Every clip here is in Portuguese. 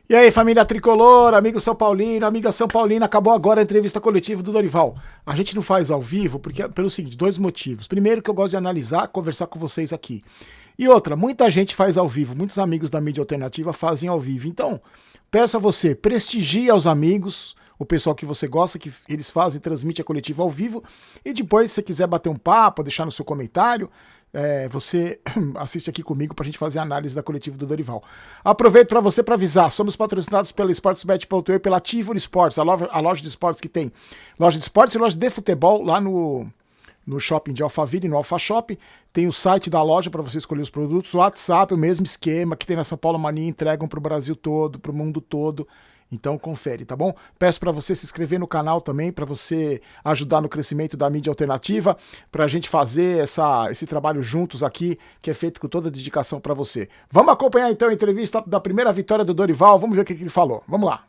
E aí, família tricolor, amigo São Paulino, amiga São Paulina, acabou agora a entrevista coletiva do Dorival. A gente não faz ao vivo porque pelo seguinte, dois motivos. Primeiro que eu gosto de analisar, conversar com vocês aqui. E outra, muita gente faz ao vivo, muitos amigos da mídia alternativa fazem ao vivo. Então, peço a você, prestigie aos amigos, o pessoal que você gosta, que eles fazem, transmite a coletiva ao vivo. E depois, se você quiser bater um papo, deixar no seu comentário, você assiste aqui comigo pra gente fazer a análise da coletiva do Dorival. Aproveito para você para avisar, somos patrocinados pela Sportsbet.eu e pela Tivoli Sports, a loja de esportes que tem loja de esportes e loja de futebol lá no shopping de Alphaville, no Alpha Shop. Tem o site da loja para você escolher os produtos, o WhatsApp, o mesmo esquema que tem na São Paulo Mania, entregam para o Brasil todo, para o mundo todo. Então confere, tá bom? Peço para você se inscrever no canal também, para você ajudar no crescimento da mídia alternativa, para a gente fazer esse trabalho juntos aqui, que é feito com toda a dedicação para você. Vamos acompanhar então a entrevista da primeira vitória do Dorival, vamos ver o que ele falou. Vamos lá.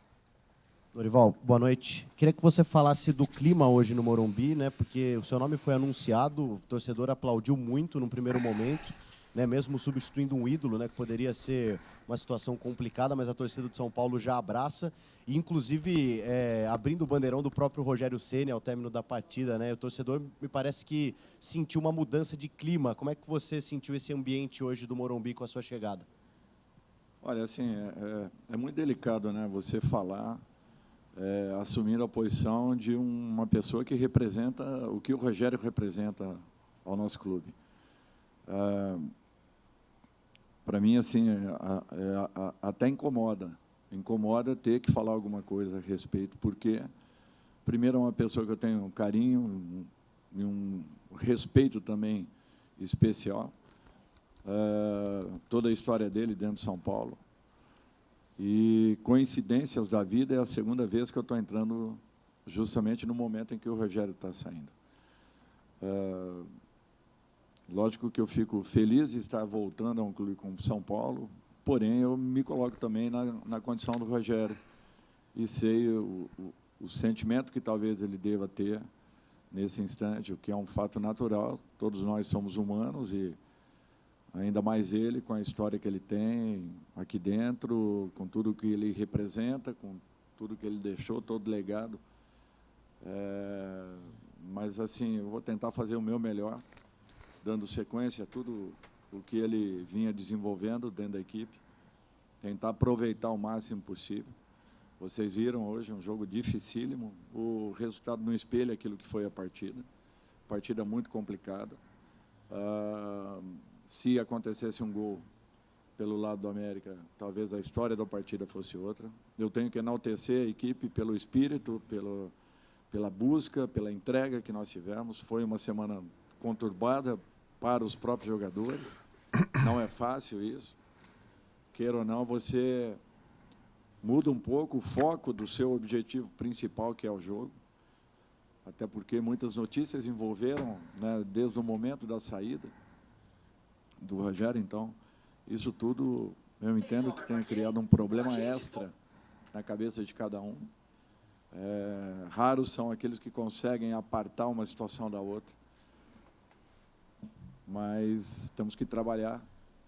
Dorival, boa noite. Queria que você falasse do clima hoje no Morumbi, né? Porque o seu nome foi anunciado, o torcedor aplaudiu muito no primeiro momento, né? Mesmo substituindo um ídolo, né? Que poderia ser uma situação complicada, mas a torcida de São Paulo já abraça. E, inclusive, abrindo o bandeirão do próprio Rogério Ceni ao término da partida, né? O torcedor me parece que sentiu uma mudança de clima. Como é que você sentiu esse ambiente hoje do Morumbi com a sua chegada? Olha, assim, é muito delicado, né? Você falar assumindo a posição de uma pessoa que representa o que o Rogério representa ao nosso clube. Para mim, assim, até incomoda ter que falar alguma coisa a respeito, porque, primeiro, é uma pessoa que eu tenho um carinho e um respeito também especial, toda a história dele dentro de São Paulo. E, coincidências da vida, é a segunda vez que eu estou entrando justamente no momento em que o Rogério está saindo. Lógico que eu fico feliz de estar voltando a um clube como São Paulo, porém, eu me coloco também na condição do Rogério e sei o sentimento que talvez ele deva ter nesse instante, o que é um fato natural. Todos nós somos humanos e ainda mais ele, com a história que ele tem aqui dentro, com tudo que ele representa, com tudo que ele deixou, todo legado. Mas, assim, eu vou tentar fazer o meu melhor, dando sequência a tudo o que ele vinha desenvolvendo dentro da equipe, tentar aproveitar o máximo possível. Vocês viram hoje um jogo dificílimo, o resultado não espelha aquilo que foi a partida muito complicada. Se acontecesse um gol pelo lado do América, talvez a história da partida fosse outra. Eu tenho que enaltecer a equipe pelo espírito, pela busca, pela entrega que nós tivemos. Foi uma semana conturbada para os próprios jogadores. Não é fácil isso. Queira ou não, você muda um pouco o foco do seu objetivo principal, que é o jogo. Até porque muitas notícias envolveram, né, desde o momento da saída do Rogério. Então, isso tudo eu entendo que tenha criado um problema extra na cabeça de cada um. Raros são aqueles que conseguem apartar uma situação da outra. Mas temos que trabalhar,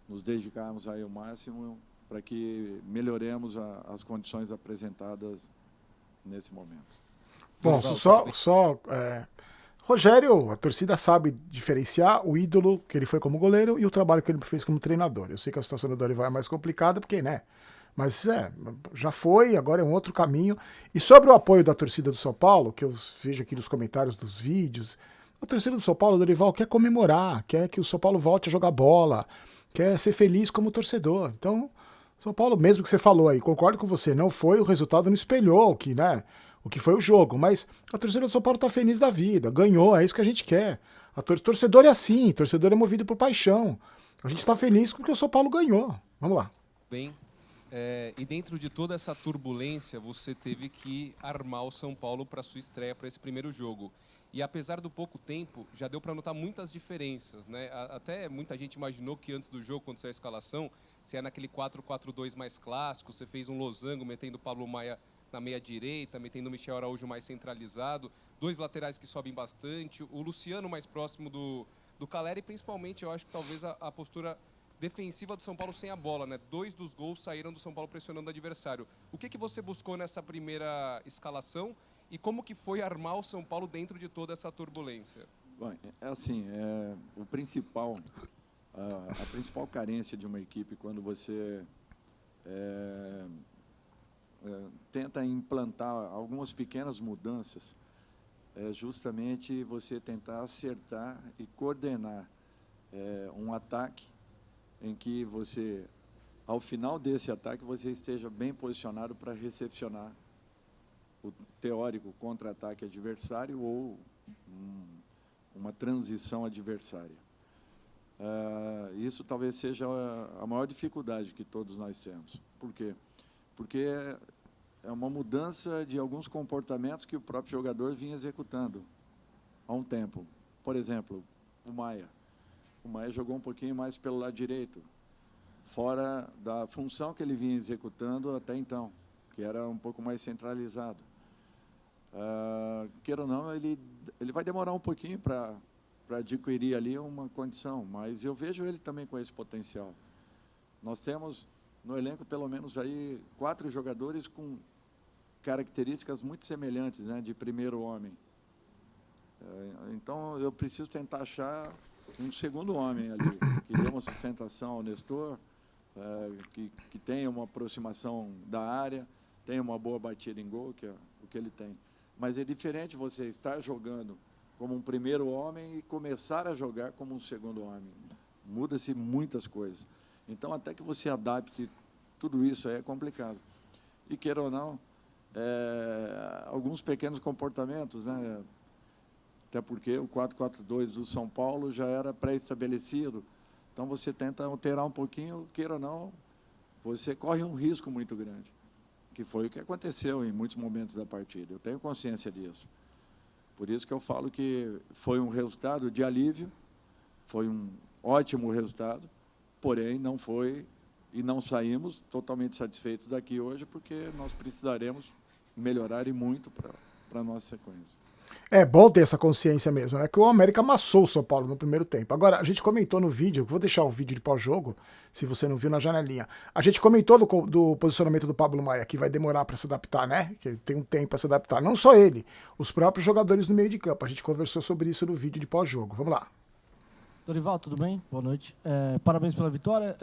nos dedicarmos aí ao máximo para que melhoremos as condições apresentadas nesse momento. Bom, Rogério, a torcida sabe diferenciar o ídolo que ele foi como goleiro e o trabalho que ele fez como treinador. Eu sei que a situação do Dorival é mais complicada, porque, né? Mas já foi, agora é um outro caminho. E sobre o apoio da torcida do São Paulo, que eu vejo aqui nos comentários dos vídeos, a torcida do São Paulo, o Dorival, quer comemorar, quer que o São Paulo volte a jogar bola, quer ser feliz como torcedor. Então, São Paulo, mesmo que você falou aí, concordo com você, não foi, o resultado não espelhou o que, né? O que foi o jogo, mas a torcida do São Paulo tá feliz da vida, ganhou, é isso que a gente quer. Torcedor é assim, torcedor é movido por paixão. A gente tá feliz porque o São Paulo ganhou. Vamos lá. Bem, e dentro de toda essa turbulência, você teve que armar o São Paulo para sua estreia, para esse primeiro jogo. E apesar do pouco tempo, já deu para notar muitas diferenças, né? Até muita gente imaginou que antes do jogo, quando saiu a escalação, você ia naquele 4-4-2 mais clássico, você fez um losango metendo o Pablo Maia na meia direita, metendo o Michel Araújo mais centralizado, dois laterais que sobem bastante, o Luciano mais próximo do Calera e principalmente eu acho que talvez a postura defensiva do São Paulo sem a bola, né? 2 dos gols saíram do São Paulo pressionando o adversário. O que você buscou nessa primeira escalação e como que foi armar o São Paulo dentro de toda essa turbulência? Bom, é assim, a principal carência de uma equipe quando você tenta implantar algumas pequenas mudanças, é justamente você tentar acertar e coordenar um ataque em que você, ao final desse ataque, você esteja bem posicionado para recepcionar o teórico contra-ataque adversário ou uma transição adversária. Isso talvez seja a maior dificuldade que todos nós temos. Por quê? Porque é uma mudança de alguns comportamentos que o próprio jogador vinha executando há um tempo. Por exemplo, o Maia. O Maia jogou um pouquinho mais pelo lado direito, fora da função que ele vinha executando até então, que era um pouco mais centralizado. Queira ou não, ele vai demorar um pouquinho para adquirir ali uma condição, mas eu vejo ele também com esse potencial. Nós temos no elenco pelo menos aí 4 jogadores com características muito semelhantes, né, de primeiro homem. Então eu preciso tentar achar um segundo homem ali, que dê uma sustentação ao Nestor, que tenha uma aproximação da área, tenha uma boa batida em gol, que é o que ele tem. Mas é diferente você estar jogando como um primeiro homem e começar a jogar como um segundo homem. Muda-se muitas coisas. Então, até que você adapte tudo isso aí é complicado. E, queira ou não, alguns pequenos comportamentos, né? Até porque o 4-4-2 do São Paulo já era pré-estabelecido. Então, você tenta alterar um pouquinho, queira ou não, você corre um risco muito grande, que foi o que aconteceu em muitos momentos da partida. Eu tenho consciência disso. Por isso que eu falo que foi um resultado de alívio, foi um ótimo resultado, porém não foi e não saímos totalmente satisfeitos daqui hoje, porque nós precisaremos melhorar e muito para a nossa sequência. É bom ter essa consciência mesmo, né? Que o América amassou o São Paulo no primeiro tempo. Agora, a gente comentou no vídeo, vou deixar o vídeo de pós-jogo, se você não viu na janelinha. A gente comentou do posicionamento do Pablo Maia, que vai demorar para se adaptar, né? Que tem um tempo para se adaptar. Não só ele, os próprios jogadores no meio de campo. A gente conversou sobre isso no vídeo de pós-jogo. Vamos lá. Dorival, tudo bem? Boa noite. Parabéns pela vitória.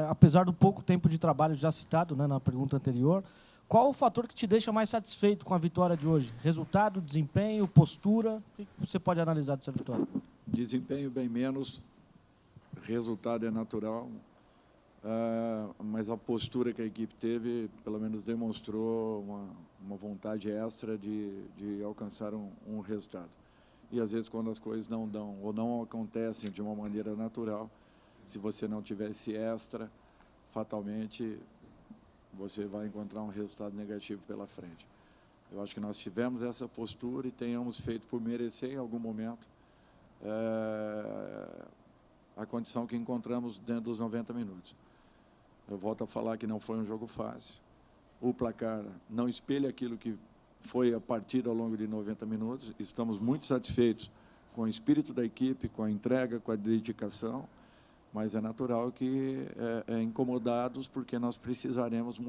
Apesar do pouco tempo de trabalho já citado, né, na pergunta anterior, qual o fator que te deixa mais satisfeito com a vitória de hoje? Resultado, desempenho, postura? O que você pode analisar dessa vitória? Desempenho bem menos, resultado é natural, mas a postura que a equipe teve, pelo menos demonstrou uma vontade extra de alcançar um resultado. E, às vezes, quando as coisas não dão ou não acontecem de uma maneira natural, se você não tiver esse extra, fatalmente você vai encontrar um resultado negativo pela frente. Eu acho que nós tivemos essa postura e tenhamos feito por merecer em algum momento a condição que encontramos dentro dos 90 minutos. Eu volto a falar que não foi um jogo fácil. O placar não espelha aquilo que foi a partida ao longo de 90 minutos. Estamos muito satisfeitos com o espírito da equipe, com a entrega, com a dedicação, mas é natural que incomodados, porque nós precisaremos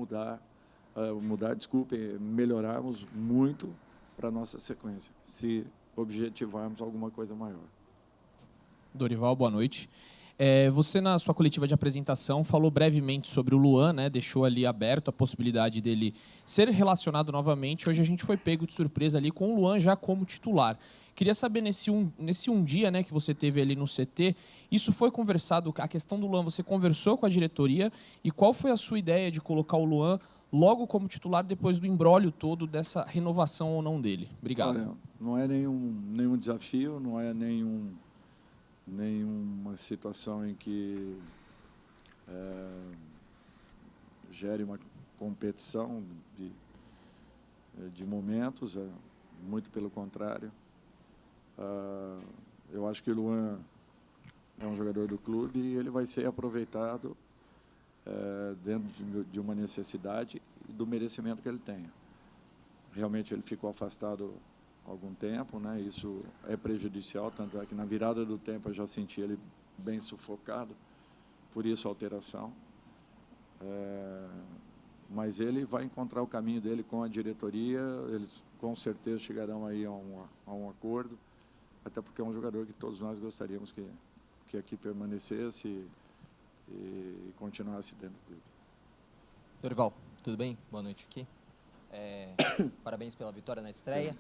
melhorarmos muito para a nossa sequência, se objetivarmos alguma coisa maior. Dorival, boa noite. Você, na sua coletiva de apresentação, falou brevemente sobre o Luan, né? Deixou ali aberto a possibilidade dele ser relacionado novamente. Hoje a gente foi pego de surpresa ali com o Luan já como titular. Queria saber, nesse um dia, né, que você teve ali no CT, isso foi conversado, a questão do Luan, você conversou com a diretoria, e qual foi a sua ideia de colocar o Luan logo como titular depois do imbróglio todo dessa renovação ou não dele? Obrigado. Olha, não é nenhum desafio, não é nenhuma situação em que gere uma competição de momentos, muito pelo contrário. Eu acho que o Luan é um jogador do clube e ele vai ser aproveitado dentro de uma necessidade e do merecimento que ele tenha. Realmente ele ficou afastado há algum tempo, né? Isso é prejudicial, tanto é que na virada do tempo eu já senti ele bem sufocado por isso a alteração. Mas ele vai encontrar o caminho dele com a diretoria, eles com certeza chegarão aí a um acordo, até porque é um jogador que todos nós gostaríamos que aqui permanecesse e continuasse dentro do clube. Dorival, tudo bem? Boa noite aqui. Parabéns pela vitória na estreia.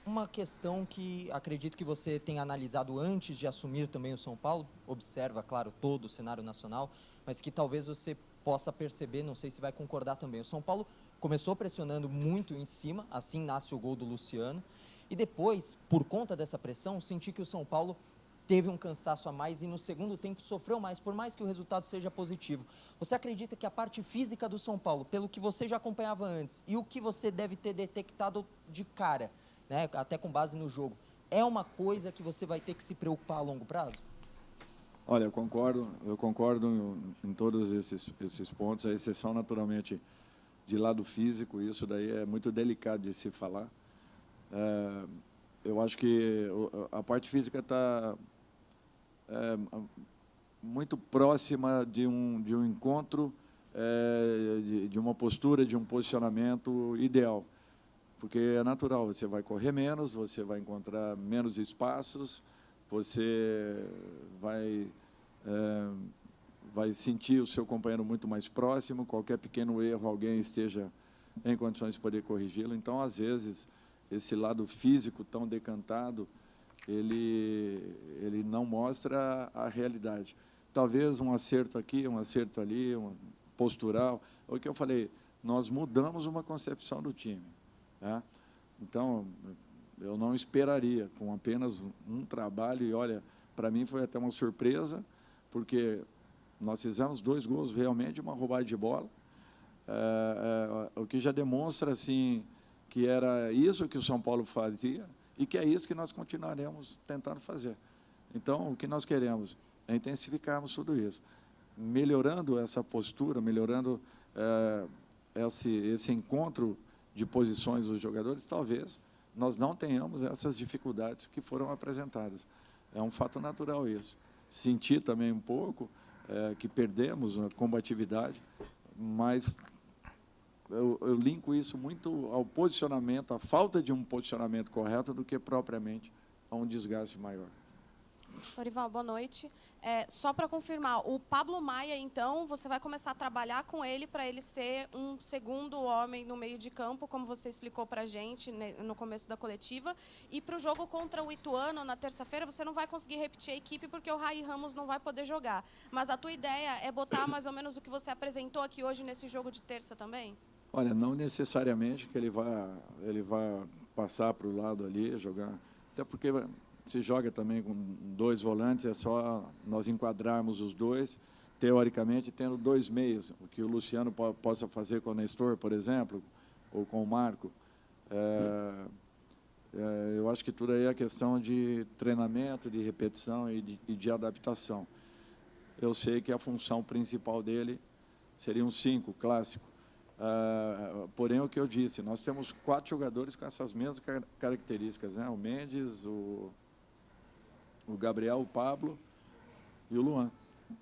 Uma questão que acredito que você tenha analisado antes de assumir também o São Paulo, observa, claro, todo o cenário nacional, mas que talvez você possa perceber, não sei se vai concordar também. O São Paulo começou pressionando muito em cima, assim nasce o gol do Luciano, e depois, por conta dessa pressão, senti que o São Paulo teve um cansaço a mais e no segundo tempo sofreu mais, por mais que o resultado seja positivo. Você acredita que a parte física do São Paulo, pelo que você já acompanhava antes e o que você deve ter detectado de cara, né, até com base no jogo, é uma coisa que você vai ter que se preocupar a longo prazo? Olha, eu concordo em todos esses pontos, a exceção, naturalmente, de lado físico, isso daí é muito delicado de se falar. Eu acho que a parte física está muito próxima de um encontro, de uma postura, de um posicionamento ideal, porque é natural, você vai correr menos, você vai encontrar menos espaços, você vai sentir o seu companheiro muito mais próximo, qualquer pequeno erro, alguém esteja em condições de poder corrigi-lo. Então, às vezes, esse lado físico tão decantado, ele não mostra a realidade. Talvez um acerto aqui, um acerto ali, um postural. O que eu falei, nós mudamos uma concepção do time. Tá? Então, eu não esperaria, com apenas um trabalho, e olha, para mim foi até uma surpresa, porque nós fizemos 2 gols realmente, uma roubada de bola, o que já demonstra assim, que era isso que o São Paulo fazia e que é isso que nós continuaremos tentando fazer. Então, o que nós queremos é intensificarmos tudo isso, melhorando essa postura, melhorando esse encontro de posições dos jogadores, talvez nós não tenhamos essas dificuldades que foram apresentadas. É um fato natural isso. Senti também um pouco que perdemos a combatividade, mas eu linko isso muito ao posicionamento, à falta de um posicionamento correto, do que propriamente a um desgaste maior. Dorival, boa noite. Só para confirmar, o Pablo Maia, então, você vai começar a trabalhar com ele para ele ser um segundo homem no meio de campo, como você explicou para a gente no começo da coletiva. E para o jogo contra o Ituano, na terça-feira, você não vai conseguir repetir a equipe porque o Raí Ramos não vai poder jogar. Mas a tua ideia é botar mais ou menos o que você apresentou aqui hoje nesse jogo de terça também? Olha, não necessariamente que ele vá passar para o lado ali, jogar, até porque se joga também com 2 volantes, é só nós enquadrarmos os 2, teoricamente, tendo 2 meias, o que o Luciano possa fazer com o Nestor, por exemplo, ou com o Marco. Eu acho que tudo aí é questão de treinamento, de repetição e de adaptação. Eu sei que a função principal dele seria um 5, clássico. Porém, o que eu disse, nós temos 4 jogadores com essas mesmas características, né? O Mendes, o Gabriel, o Pablo e o Luan.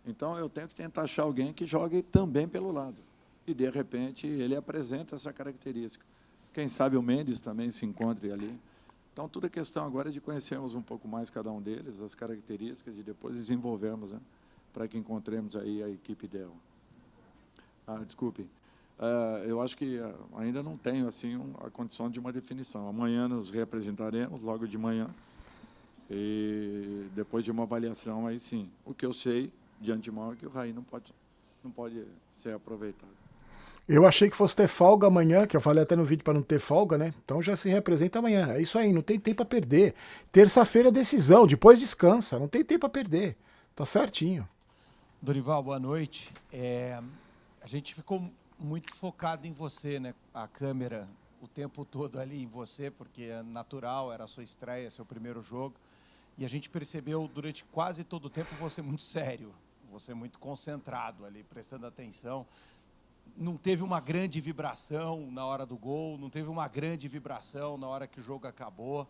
Então, eu tenho que tentar achar alguém que jogue também pelo lado. E, de repente, ele apresenta essa característica. Quem sabe o Mendes também se encontre ali. Então, tudo é questão agora de conhecermos um pouco mais cada um deles, as características, e depois desenvolvermos, né? Para que encontremos aí a equipe ideal. Desculpe. Eu acho que ainda não tenho assim a condição de uma definição. Amanhã nos reapresentaremos, logo de manhã, e depois de uma avaliação, aí sim. O que eu sei, de antemão, é que o Raí não pode ser aproveitado. Eu achei que fosse ter folga amanhã, que eu falei até no vídeo para não ter folga, né? Então já se representa amanhã. É isso aí, não tem tempo a perder. Terça-feira é decisão, depois descansa, não tem tempo a perder. Tá certinho. Dorival, boa noite. A gente ficou muito focado em você, né? A câmera o tempo todo ali em você, porque é natural, era a sua estreia, seu primeiro jogo. E a gente percebeu durante quase todo o tempo você muito sério, você muito concentrado ali, prestando atenção. Não teve uma grande vibração na hora do gol, não teve uma grande vibração na hora que o jogo acabou.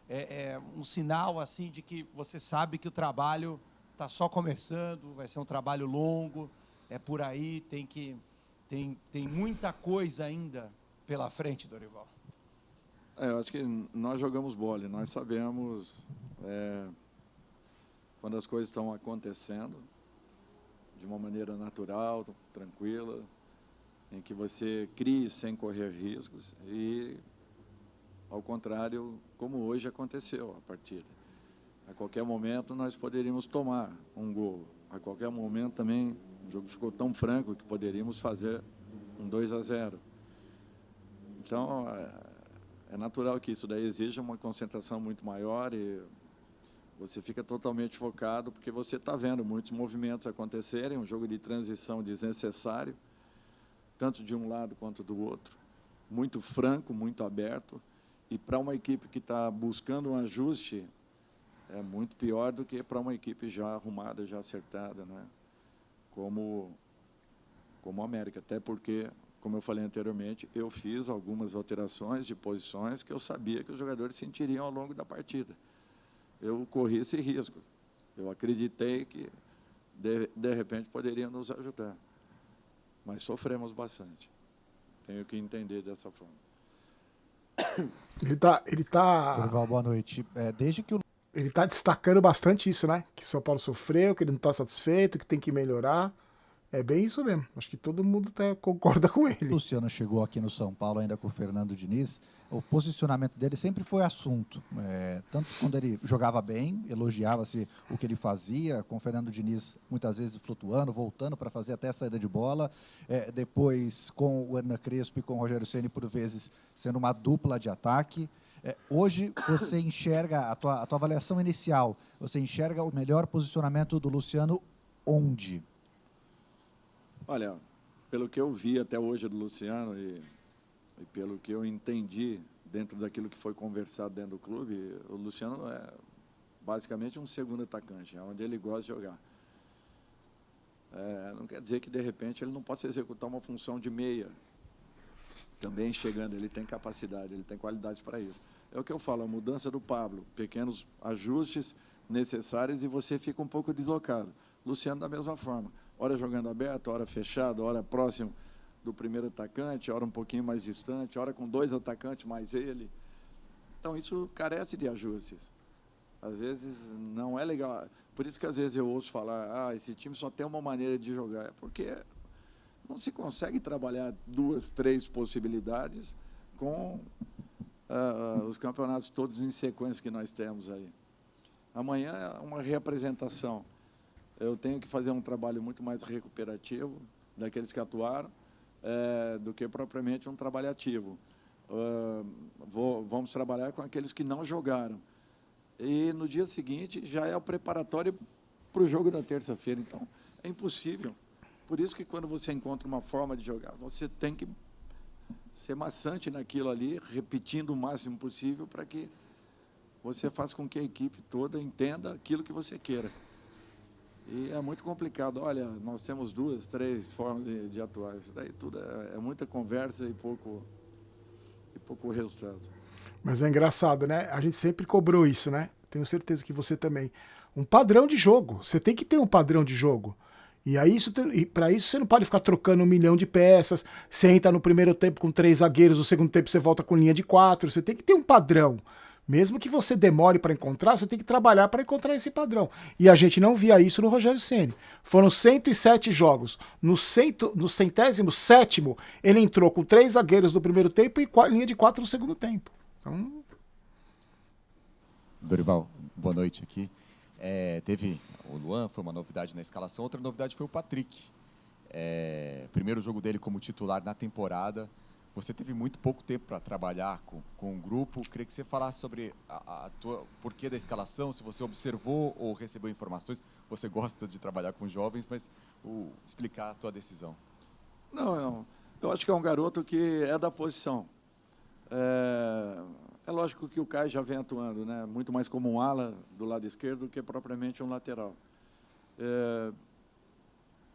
É um sinal assim de que você sabe que o trabalho está só começando, vai ser um trabalho longo, é por aí, tem muita coisa ainda pela frente, Dorival. Eu acho que nós jogamos bola, nós sabemos quando as coisas estão acontecendo de uma maneira natural, tranquila, em que você crie sem correr riscos e, ao contrário, como hoje aconteceu a partida. A qualquer momento nós poderíamos tomar um gol. A qualquer momento também o jogo ficou tão franco que poderíamos fazer um 2-0. Então, é natural que isso daí exija uma concentração muito maior e você fica totalmente focado porque você está vendo muitos movimentos acontecerem, um jogo de transição desnecessário, tanto de um lado quanto do outro, muito franco, muito aberto, e para uma equipe que está buscando um ajuste, é muito pior do que para uma equipe já arrumada, já acertada, né? Como a América, até porque, como eu falei anteriormente, eu fiz algumas alterações de posições que eu sabia que os jogadores sentiriam ao longo da partida. Eu corri esse risco. Eu acreditei que, de repente, poderiam nos ajudar. Mas sofremos bastante. Tenho que entender dessa forma. Ele tá Dorival, boa noite. Desde que o Ele tá destacando bastante isso, né? Que São Paulo sofreu, que ele não tá satisfeito, que tem que melhorar. É bem isso mesmo. Acho que todo mundo concorda com ele. Luciano chegou aqui no São Paulo, ainda com o Fernando Diniz, o posicionamento dele sempre foi assunto. Tanto quando ele jogava bem, elogiava-se o que ele fazia, com o Fernando Diniz muitas vezes flutuando, voltando para fazer até a saída de bola. Depois com o Hernan Crespo e com o Rogério Ceni por vezes sendo uma dupla de ataque. Hoje você enxerga, a tua avaliação inicial, você enxerga o melhor posicionamento do Luciano onde? Olha, pelo que eu vi até hoje do Luciano e pelo que eu entendi dentro daquilo que foi conversado dentro do clube, o Luciano é basicamente um segundo atacante, é onde ele gosta de jogar. Não quer dizer que, de repente, ele não possa executar uma função de meia. Também chegando, ele tem capacidade, ele tem qualidade para isso. É o que eu falo, a mudança do Pablo, pequenos ajustes necessários e você fica um pouco deslocado. Luciano da mesma forma, hora jogando aberto, hora fechado, hora próximo do primeiro atacante, hora um pouquinho mais distante, hora com 2 atacantes mais ele. Então isso carece de ajustes. Às vezes não é legal. Por isso que às vezes eu ouço falar, esse time só tem uma maneira de jogar. É porque não se consegue trabalhar 2, 3 possibilidades com os campeonatos todos em sequência que nós temos aí. Amanhã é uma reapresentação. Eu tenho que fazer um trabalho muito mais recuperativo daqueles que atuaram do que propriamente um trabalho ativo. Vamos trabalhar com aqueles que não jogaram. E no dia seguinte já é o preparatório para o jogo da terça-feira. Então, é impossível. Por isso que quando você encontra uma forma de jogar, você tem que ser maçante naquilo ali, repetindo o máximo possível para que você faça com que a equipe toda entenda aquilo que você queira. E é muito complicado. Olha, nós temos 2, 3 formas de atuar. Isso daí tudo é muita conversa e pouco resultado. Mas é engraçado, né? A gente sempre cobrou isso, né? Tenho certeza que você também. Um padrão de jogo. Você tem que ter um padrão de jogo. E aí, para isso, você não pode ficar trocando 1 milhão de peças. Você entra no primeiro tempo com 3 zagueiros, no segundo tempo você volta com linha de 4. Você tem que ter um padrão. Mesmo que você demore para encontrar, você tem que trabalhar para encontrar esse padrão. E a gente não via isso no Rogério Ceni. Foram 107 jogos. No 107º, ele entrou com 3 zagueiros no primeiro tempo e linha de 4 no segundo tempo. Então... Dorival, boa noite aqui. Teve o Luan, foi uma novidade na escalação. Outra novidade foi o Patrick. Primeiro jogo dele como titular na temporada. Você teve muito pouco tempo para trabalhar com o grupo. Queria que você falasse sobre o porquê da escalação, se você observou ou recebeu informações. Você gosta de trabalhar com jovens, mas explicar a tua decisão. Não, eu acho que é um garoto que é da posição. É lógico que o Caio já vem atuando, né? Muito mais como um ala do lado esquerdo do que propriamente um lateral.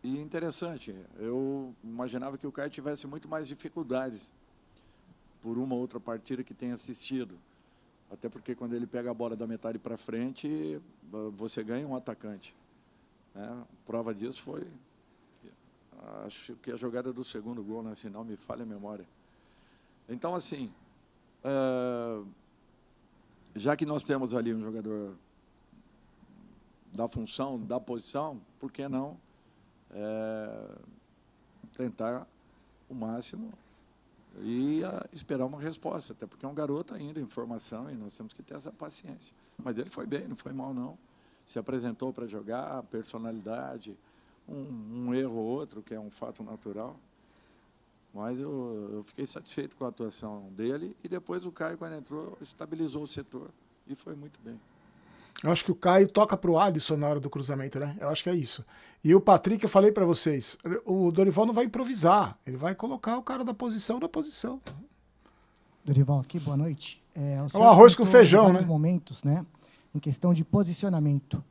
E interessante, eu imaginava que o Caio tivesse muito mais dificuldades por uma outra partida que tenha assistido. Até porque quando ele pega a bola da metade para frente, você ganha um atacante. né? Prova disso foi, acho que a jogada do segundo gol, né? Se não me falha a memória. Então, assim, já que nós temos ali um jogador da função, da posição, por que não tentar o máximo e esperar uma resposta, até porque é um garoto ainda em formação e nós temos que ter essa paciência. Mas ele foi bem, não foi mal, não. Se apresentou para jogar, personalidade, um erro ou outro, que é um fato natural. Mas eu fiquei satisfeito com a atuação dele e depois o Caio, quando entrou, estabilizou o setor e foi muito bem. Eu acho que o Caio toca pro Alisson na hora do cruzamento, né? Eu acho que é isso. E o Patrick, eu falei para vocês, o Dorival não vai improvisar, ele vai colocar o cara da posição na posição. Dorival, aqui, boa noite. É o arroz com feijão, né? Vários momentos, né? Em questão de posicionamento.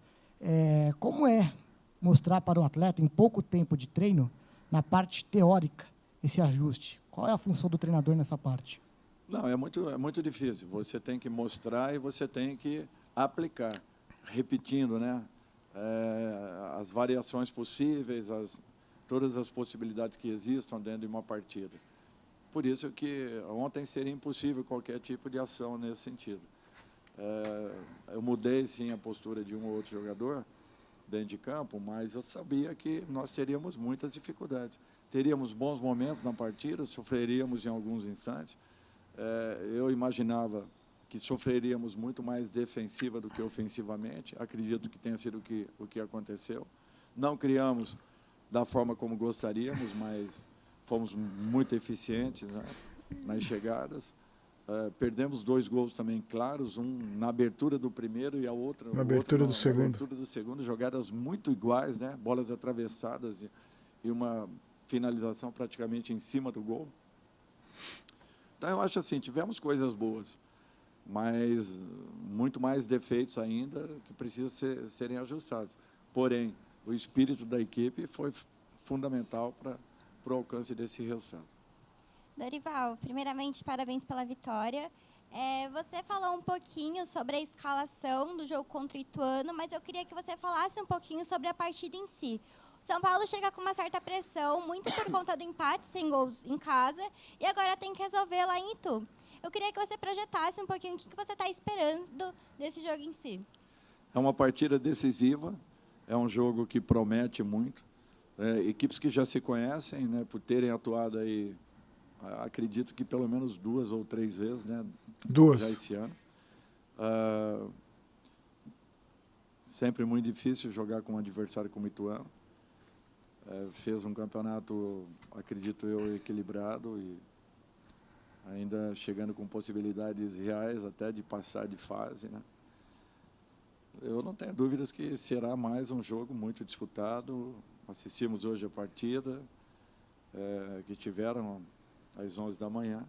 Como é mostrar para o atleta, em pouco tempo de treino, na parte teórica, esse ajuste? Qual é a função do treinador nessa parte? Não, é muito difícil. Você tem que mostrar e você tem que aplicar, repetindo, né? As variações possíveis, todas as possibilidades que existam dentro de uma partida. Por isso que ontem seria impossível qualquer tipo de ação nesse sentido. Eu mudei, sim, a postura de um ou outro jogador dentro de campo, mas eu sabia que nós teríamos muitas dificuldades. Teríamos bons momentos na partida, sofreríamos em alguns instantes. Eu imaginava que sofreríamos muito mais defensiva do que ofensivamente. Acredito que tenha sido o que aconteceu. Não criamos da forma como gostaríamos, mas fomos muito eficientes, né, nas chegadas. Perdemos 2 gols também claros, um na abertura do primeiro e a outra na abertura do segundo. Na abertura do segundo, jogadas muito iguais, né, bolas atravessadas e uma finalização praticamente em cima do gol. Então, eu acho assim, tivemos coisas boas, mas muito mais defeitos ainda que precisam serem ajustados. Porém, o espírito da equipe foi fundamental para o alcance desse resultado. Dorival, primeiramente, parabéns pela vitória. Você falou um pouquinho sobre a escalação do jogo contra o Ituano, mas eu queria que você falasse um pouquinho sobre a partida em si. O São Paulo chega com uma certa pressão, muito por conta do empate, sem gols em casa, e agora tem que resolver lá em Itu. Eu queria que você projetasse um pouquinho o que você está esperando desse jogo em si. É uma partida decisiva, é um jogo que promete muito. Equipes que já se conhecem, né, por terem atuado aí, acredito que pelo menos 2 ou 3 vezes, né, 2 já esse ano. Sempre muito difícil jogar com um adversário como o Ituano. Fez um campeonato, acredito eu, equilibrado e ainda chegando com possibilidades reais até de passar de fase, né? Eu não tenho dúvidas que será mais um jogo muito disputado. Assistimos hoje a partida que tiveram às 11 da manhã.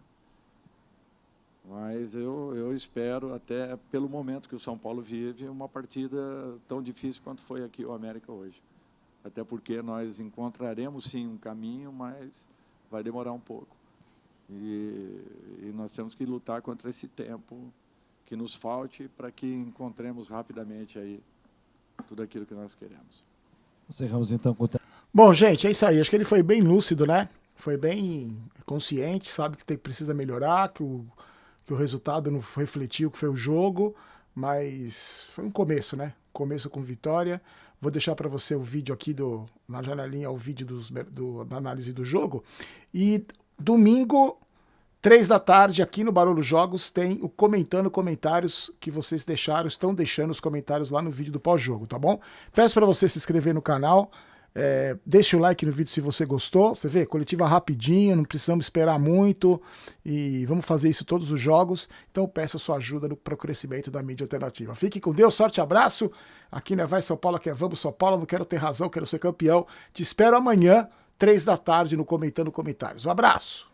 Mas eu espero, até pelo momento que o São Paulo vive, uma partida tão difícil quanto foi aqui o América hoje. Até porque nós encontraremos, sim, um caminho, mas vai demorar um pouco. E nós temos que lutar contra esse tempo que nos falte para que encontremos rapidamente aí tudo aquilo que nós queremos. Encerramos então com... Bom, gente, é isso aí. Acho que ele foi bem lúcido, né? Foi bem consciente, sabe que precisa melhorar, que o resultado não refletiu o que foi o jogo, mas foi um começo, né? Começo com vitória. Vou deixar para você o vídeo aqui na janelinha, o vídeo da análise do jogo. E domingo, 3 da tarde, aqui no Barulho Jogos, tem o Comentando Comentários que vocês estão deixando os comentários lá no vídeo do pós-jogo, tá bom? Peço para você se inscrever no canal, deixe o like no vídeo se você gostou. Você vê, coletiva rapidinha, não precisamos esperar muito e vamos fazer isso todos os jogos. Então peço a sua ajuda para o crescimento da mídia alternativa. Fique com Deus, sorte, abraço. Aqui não é Vai São Paulo, aqui é Vamos São Paulo. Não quero ter razão, quero ser campeão. Te espero amanhã, 3 da tarde, no Comentando Comentários. Um abraço.